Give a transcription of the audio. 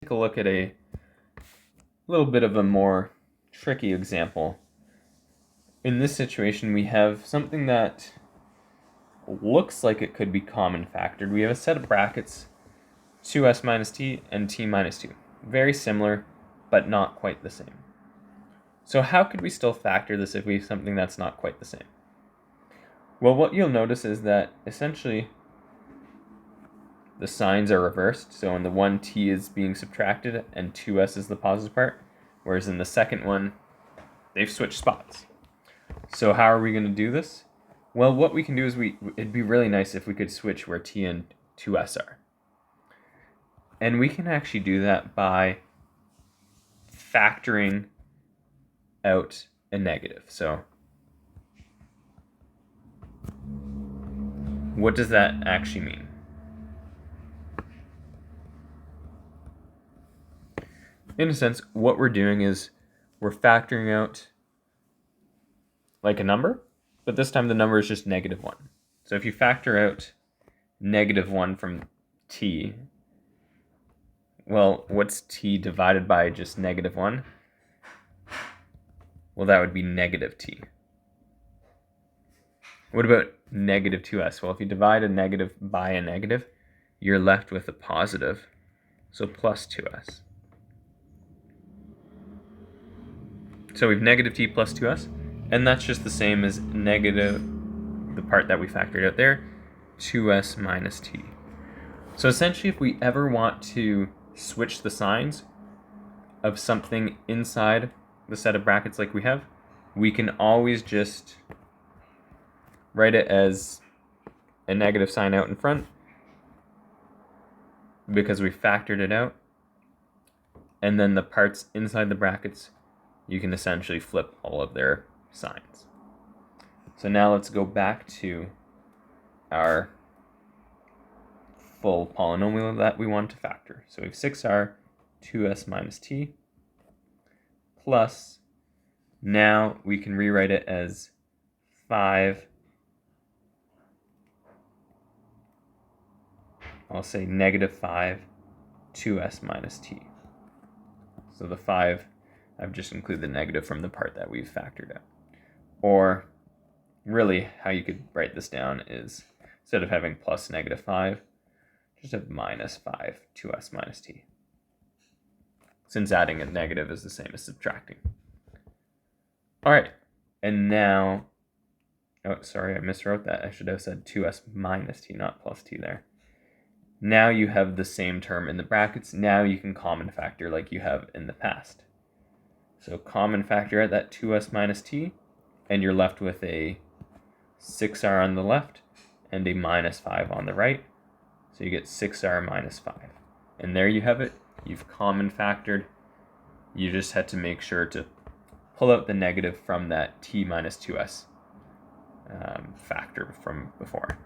take a look at a little bit of a more tricky example. In this situation, we have something that looks like it could be common factored. We have a set of brackets, 2s minus t and t minus 2. Very similar, but not quite the same. So how could we still factor this if we have something that's not quite the same? Well, what you'll notice is that essentially the signs are reversed. So in the one, t is being subtracted and 2s is the positive part, whereas in the second one, they've switched spots. So how are we going to do this? Well, what we can do is it'd be really nice if we could switch where t and 2s are. And we can actually do that by factoring out a negative. So what does that actually mean? In a sense, what we're doing is we're factoring out like a number, but this time the number is just -1. So if you factor out -1 from t, well, what's t divided by just -1? Well, that would be -t. What about -2s? Well, if you divide a negative by a negative, you're left with a positive, so plus 2s. So we have -t plus 2s, and that's just the same as the part that we factored out there, 2s minus t. So essentially, if we ever want to switch the signs of something inside the set of brackets like we have, we can always just write it as a negative sign out in front because we factored it out. And then the parts inside the brackets, you can essentially flip all of their signs. So now let's go back to our full polynomial that we want to factor. So we have 6r 2s minus t plus, now we can rewrite it as 5, I'll say -5 2s minus t. So the 5, I've just included the negative from the part that we've factored out. Or really how you could write this down is, instead of having plus -5, just have -5 2s minus t, since adding a negative is the same as subtracting. All right, and now, oh, sorry, I miswrote that. I should have said 2s minus t, not plus t there. Now you have the same term in the brackets. Now you can common factor like you have in the past. So common factor out that 2s minus t, and you're left with a 6r on the left and a -5 on the right. So you get 6r minus 5. And there you have it. You've common factored. You just had to make sure to pull out the negative from that t minus 2s factor from before.